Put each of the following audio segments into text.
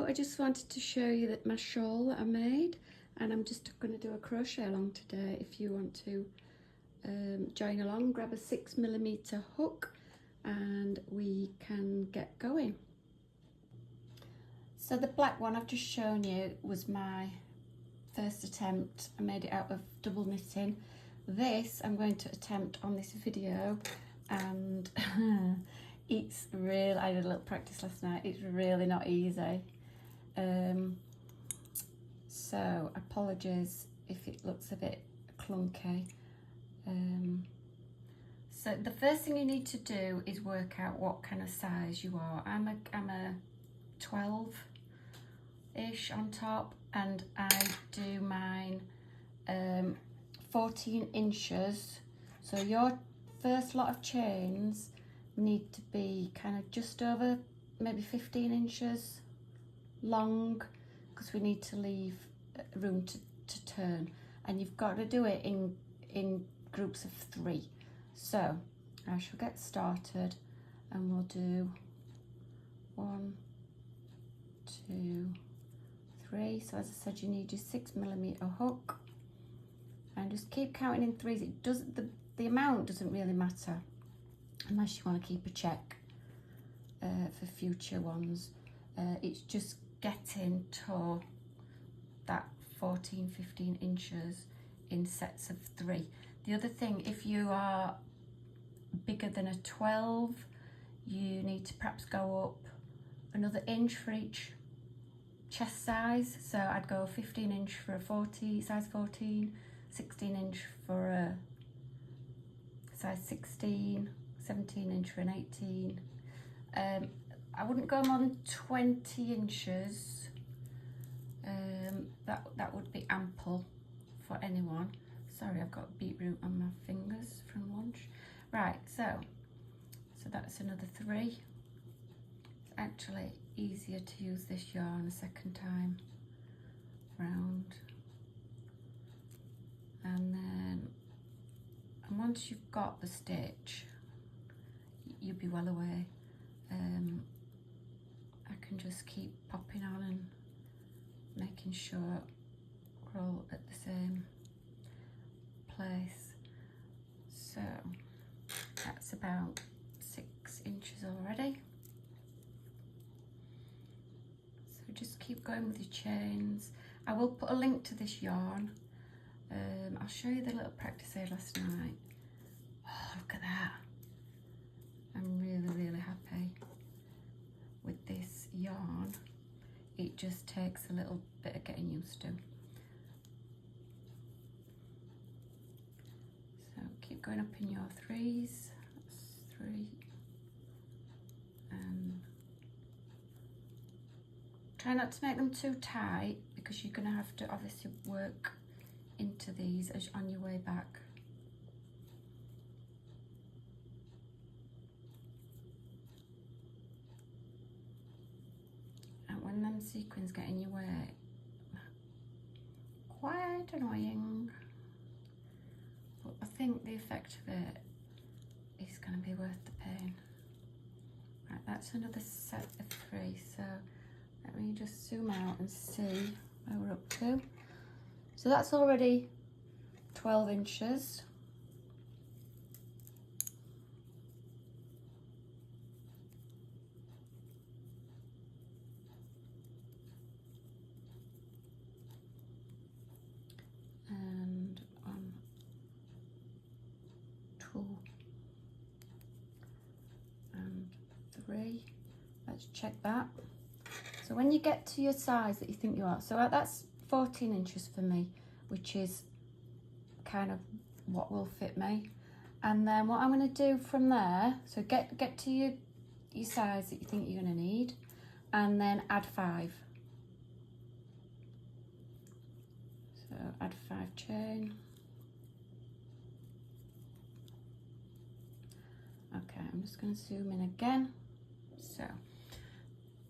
Hello, I just wanted to show you that my shawl that I made, and I'm just going to do a crochet along today. If you want to join along, grab a 6mm hook and we can get going. So the black one I've just shown you was my first attempt. I made it out of double knitting. This I'm going to attempt on this video, and it's real. I did a little practice last night. It's really not easy. So apologies if it looks a bit clunky. So the first thing you need to do is work out what kind of size you are. I'm a 12-ish on top, and I do mine 14 inches. So your first lot of chains need to be kind of just over maybe 15 inches long, because we need to leave room to turn, and you've got to do it in groups of 3. So I shall get started, and we'll do 1, 2, 3. So as I said, you need your 6mm hook, and just keep counting in 3s. It does the amount doesn't really matter unless you want to keep a check for future ones. It's just getting to that 14-15 inches in sets of 3. The other thing, if you are bigger than a 12, you need to perhaps go up another inch for each chest size. So I'd go 15 inch for a size 14, 16 inch for a size 16, 17 inch for an 18. I wouldn't go more than 20 inches. That would be ample for anyone. Sorry, I've got beetroot on my fingers from lunch. Right, so that's another 3. It's actually easier to use this yarn a second time round. And once you've got the stitch, you'll be well away. I can just keep popping on and making sure we're all at the same place. So that's about 6 inches already. So just keep going with your chains. I will put a link to this yarn. I'll show you the little practice I had last night. Oh, look at that. I'm really happy with this yarn. It just takes a little bit of getting used to. So keep going up in your 3s. That's 3. And try not to make them too tight, because you're going to have to obviously work into these as on your way back. And when them sequins get in your way, quite annoying, but I think the effect of it is going to be worth the pain. Right, that's another set of 3. So let me just zoom out and see where we're up to. So that's already 12 inches. And 1, 2, and 3. Let's check that. So when you get to your size that you think you are, so that's 14 inches for me, which is kind of what will fit me. And then what I'm going to do from there, so get to your size that you think you're going to need, and then add 5. So add 5 chain. Okay, I'm just going to zoom in again. So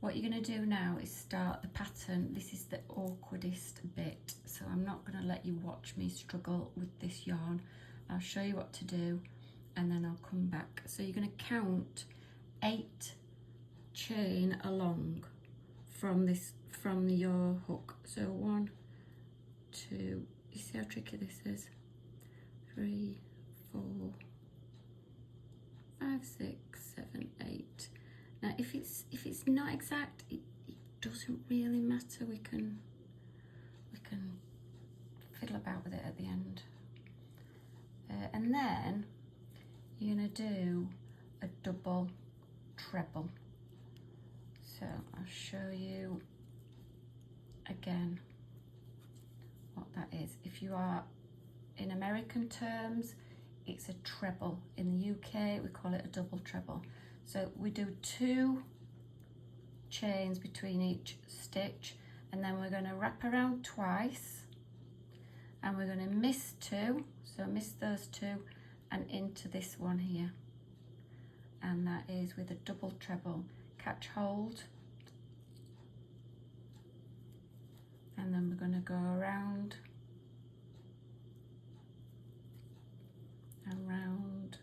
what you're going to do now is start the pattern. This is the awkwardest bit, so I'm not going to let you watch me struggle with this yarn. I'll show you what to do, and then I'll come back. So you're going to count 8 chain along from your hook. So 1, 2, you see how tricky this is? 3, 4, 5, 6, 7, 8. Now if it's not exact, it doesn't really matter. We can fiddle about with it at the end. And then you're going to do a double treble. So I'll show you again what that is. If you are in American terms, it's a treble. In the UK, we call it a double treble. So we do 2 chains between each stitch, and then we're going to wrap around twice, and we're going to miss 2, so miss those 2 and into this one here, and that is with a double treble. Catch hold, and then we're going to go around and round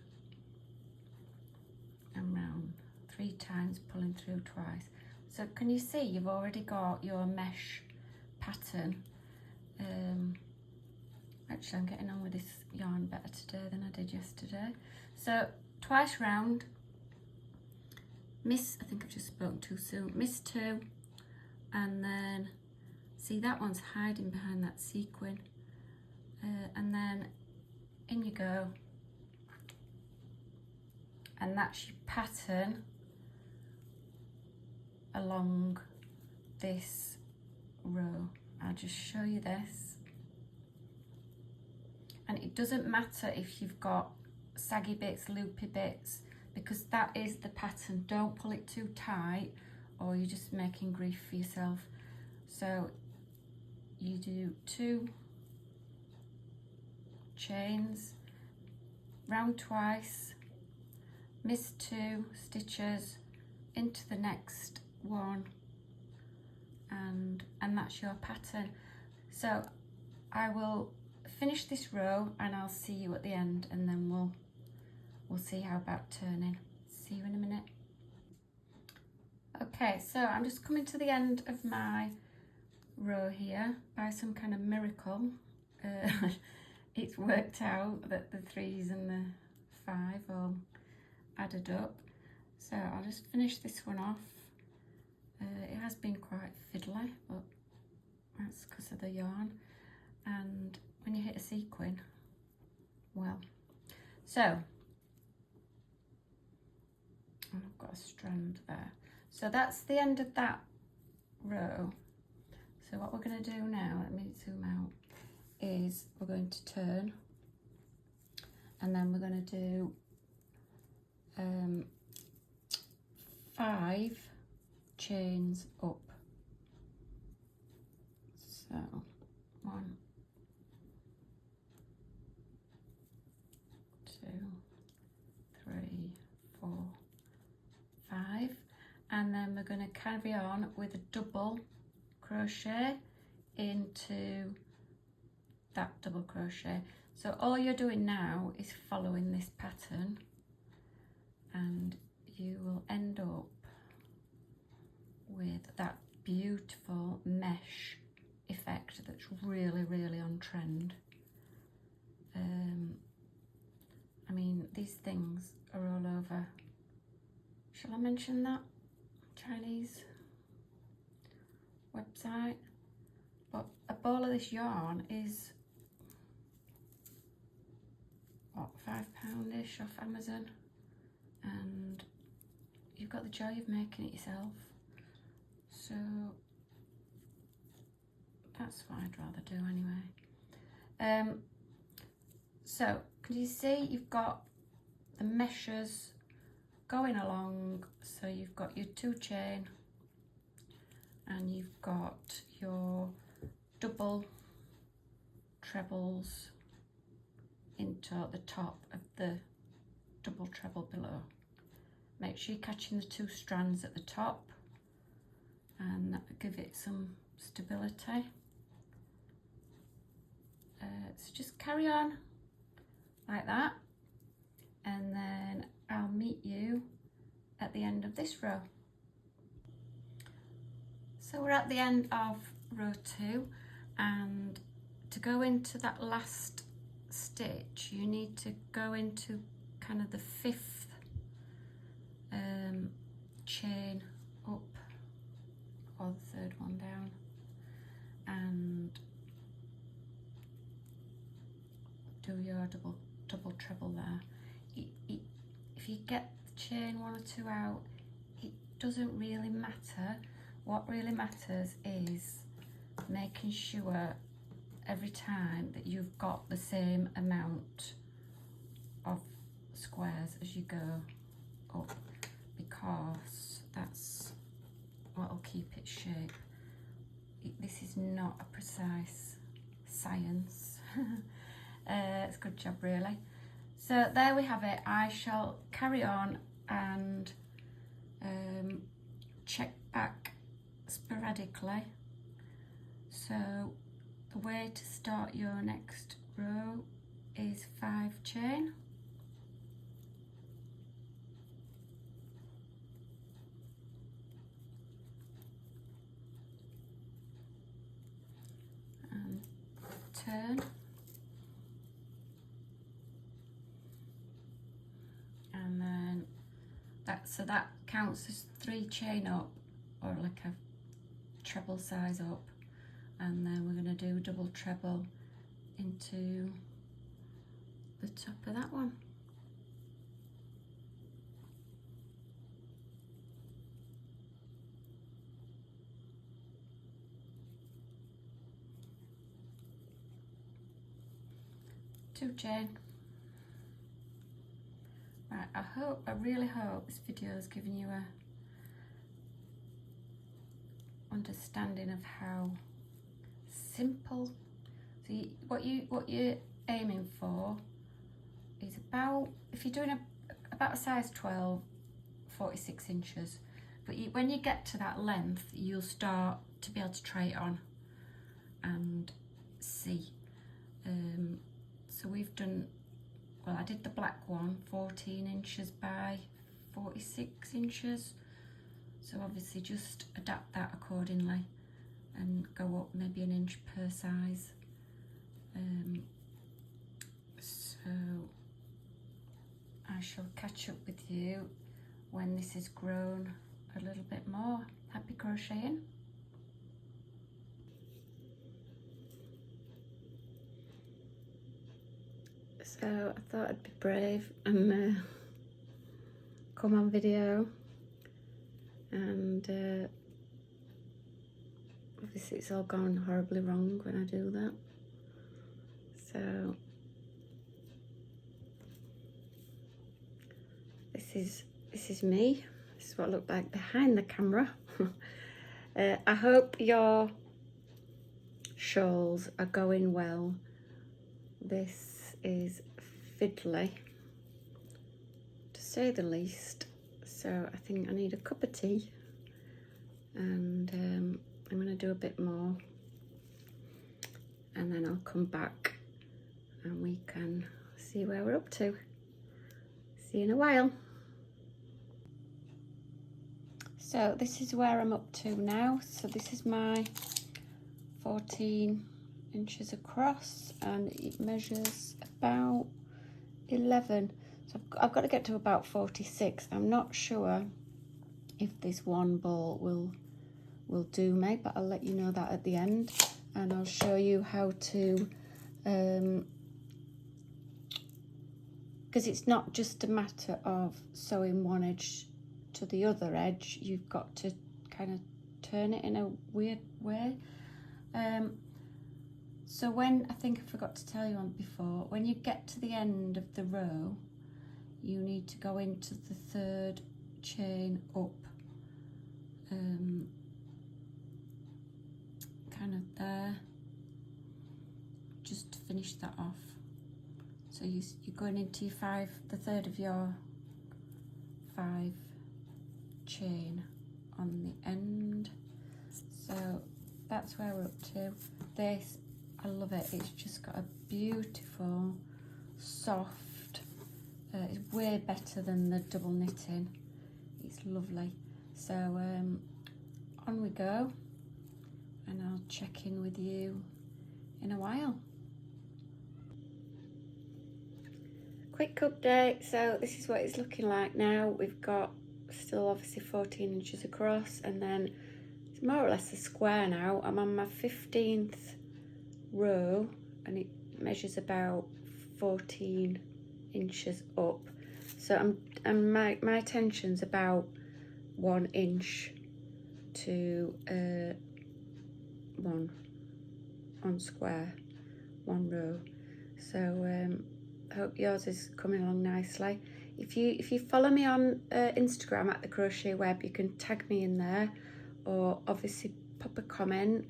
and round 3 times, pulling through twice. So can you see you've already got your mesh pattern? Actually, I'm getting on with this yarn better today than I did yesterday. So twice round, miss, I think I've just spoken too soon, miss 2, and then see that one's hiding behind that sequin, and then in you go, and that's your pattern along this row. I'll just show you this. And it doesn't matter if you've got saggy bits, loopy bits, because that is the pattern. Don't pull it too tight or you're just making grief for yourself. So you do 2 chains, round twice, miss 2 stitches into the next one, and that's your pattern. So I will finish this row and I'll see you at the end, and then we'll see how about turning. See you in a minute. Okay, so I'm just coming to the end of my row here. By some kind of miracle, it's worked out that the 3s and the 5 all added up. So I'll just finish this one off. It has been quite fiddly, but that's because of the yarn. And when you hit a sequin, well, so I've got a strand there. So that's the end of that row. So what we're going to do now, let me zoom out, is we're going to turn, and then we're going to do 5 chains up. So 1, 2, 3, 4, 5, and then we're going to carry on with a double crochet into that double crochet. So all you're doing now is following this pattern, and you will end up with that beautiful mesh effect that's really, really on trend. I mean, these things are all over. Shall I mention that Chinese website? But a ball of this yarn is what, £5-ish off Amazon, and you've got the joy of making it yourself. So that's what I'd rather do anyway. So can you see you've got the meshes going along? So you've got your 2 chain, and you've got your double trebles into the top of the double treble below. Make sure you're catching the 2 strands at the top, and that will give it some stability. So just carry on like that, and then I'll meet you at the end of this row. So So we're at the end of row 2, and to go into that last stitch you need to go into kind of the 5th chain up, or the 3rd one down, and do your double treble there. If you get the chain 1 or 2 out, it doesn't really matter. What really matters is making sure every time that you've got the same amount of squares as you go up, because that's what will keep its shape. This is not a precise science. It's a good job really. So there we have it. I shall carry on and check back sporadically. So the way to start your next row is 5 chain, and turn, and then that counts as 3 chain up, or like a treble size up, and then we're going to do double treble into the top of that one. Two chain. Right, I really hope this video has given you a understanding of how simple. So what you're aiming for is about, if you're doing about a size 12, 46 inches, but when you get to that length you'll start to be able to try it on and see. So we've done, well, I did the black one 14 inches by 46 inches, so obviously just adapt that accordingly and go up maybe an inch per size. So I shall catch up with you when this has grown a little bit more. Happy crocheting. So I thought I'd be brave and come on video, and obviously it's all gone horribly wrong when I do that. So this is me. This is what I look like behind the camera. I hope your shawls are going well. This is fiddly, to say the least, so I think I need a cup of tea, and I'm going to do a bit more, and then I'll come back and we can see where we're up to. See you in a while. So this is where I'm up to now. So this is my 14 inches across, and it measures about 11, so I've got to get to about 46. I'm not sure if this one ball will do me, but I'll let you know that at the end, and I'll show you how to, because it's not just a matter of sewing one edge to the other edge, you've got to kind of turn it in a weird way. So when, I think I forgot to tell you on before, when you get to the end of the row, you need to go into the 3rd chain up, kind of there, just to finish that off. So you're going into your the 3rd of your 5 chain on the end. So that's where we're up to. This, I love it. It's just got a beautiful, soft, it's way better than the double knitting. It's lovely. So on we go. and I'll check in with you in a while. Quick update, so this is what it's looking like now. We've got still obviously 14 inches across, and then it's more or less a square now. I'm on my 15th row and it measures about 14 inches up. So my tension's about 1 inch to 1 on square, 1 row. So I hope yours is coming along nicely. If you follow me on Instagram at the Crochet Web, you can tag me in there, or obviously pop a comment.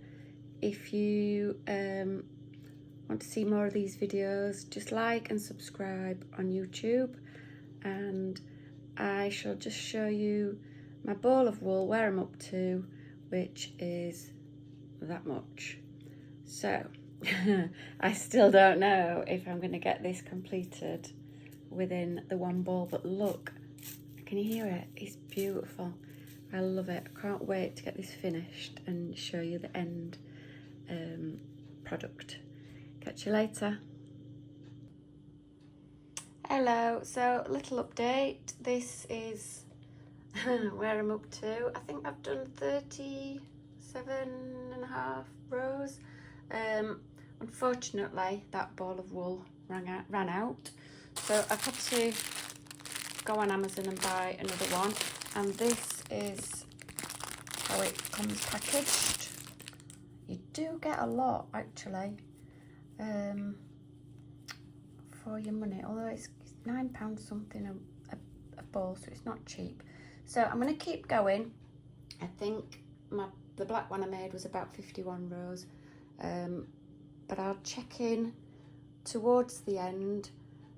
If you want to see more of these videos, just like and subscribe on YouTube, and I shall just show you my ball of wool, where I'm up to, which is that much. So I still don't know if I'm going to get this completed within the 1 ball, but look, can you hear it? It's beautiful. I love it. I can't wait to get this finished and show you the end product. Catch you later. Hello, so a little update. This is where I'm up to. I think I've done 37.5 rows. Unfortunately, that ball of wool ran out, so I've had to go on Amazon and buy another one, and this is how it comes packaged. You do get a lot actually for your money, although it's £9 something a ball, so it's not cheap. So I'm going to keep going. I think the black one I made was about 51 rows, but I'll check in towards the end,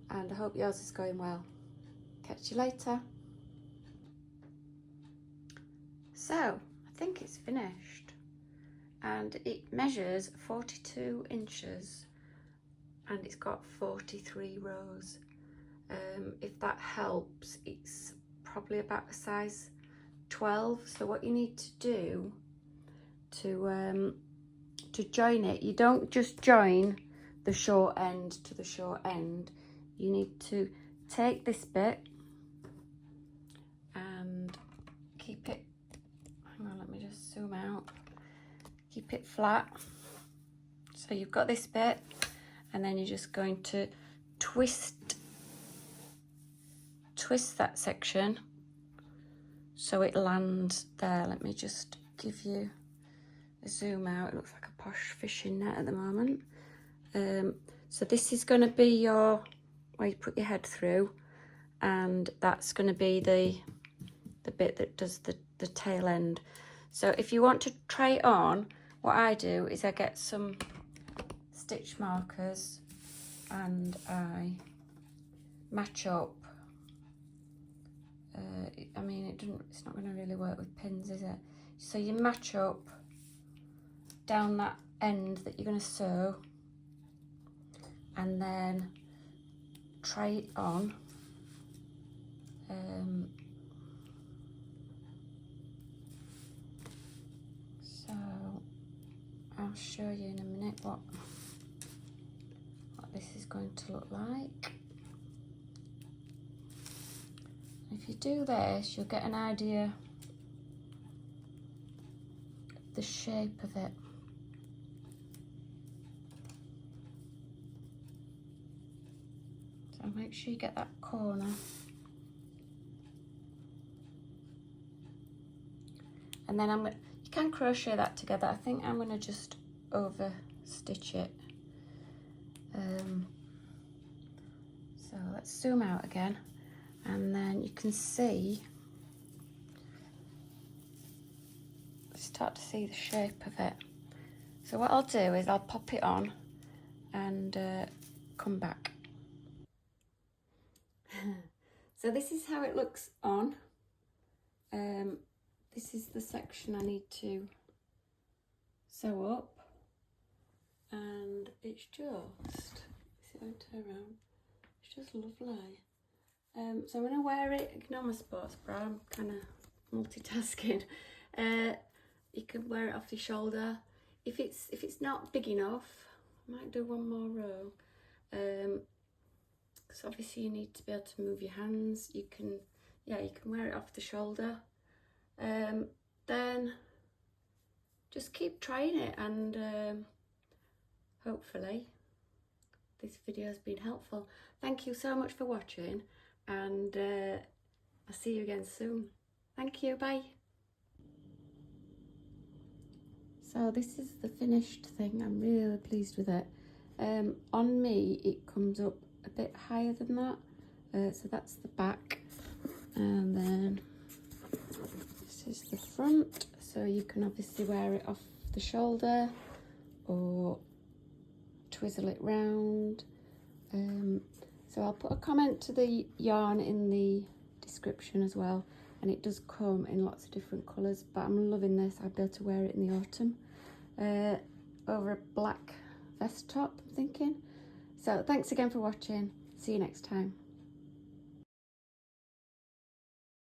and I hope yours is going well. Catch you later. So I think it's finished, and it measures 42 inches and it's got 43 rows. If that helps, it's probably about a size 12. So what you need to do to join it, you don't just join the short end to the short end. You need to take this bit and keep it, hang on, let me just zoom out, keep it flat. So you've got this bit, and then you're just going to twist that section so it lands there. Let me just give you a zoom out. It looks like a posh fishing net at the moment. So this is going to be your, where you put your head through, and that's going to be the bit that does the tail end. So if you want to try it on, what I do is I get some stitch markers and I match up. I mean, it's not going to really work with pins, is it? So you match up down that end that you're going to sew, and then try it on. So I'll show you in a minute what this is going to look like. If you do this, you'll get an idea of the shape of it. So make sure you get that corner. And then you can crochet that together. I think I'm going to just over stitch it. So let's zoom out again, and then you can see, start to see the shape of it. So what I'll do is I'll pop it on and come back. So this is how it looks on. This is the section I need to sew up, and it's just, see if I turn around, it's just lovely. So I'm going to wear it, ignore my sports bra, I'm kind of multitasking. You can wear it off your shoulder. if it's not big enough, I might do one more row, because obviously you need to be able to move your hands. You can wear it off the shoulder. Then just keep trying it, and hopefully this video has been helpful. Thank you so much for watching, and I'll see you again soon. Thank you, bye. So this is the finished thing. I'm really pleased with it. On me it comes up a bit higher than that, so that's the back, and then this is the front, so you can obviously wear it off the shoulder or twizzle it round. So I'll put a comment to the yarn in the description as well, and it does come in lots of different colours, but I'm loving this. I'll be able to wear it in the autumn over a black vest top, I'm thinking. So thanks again for watching. See you next time.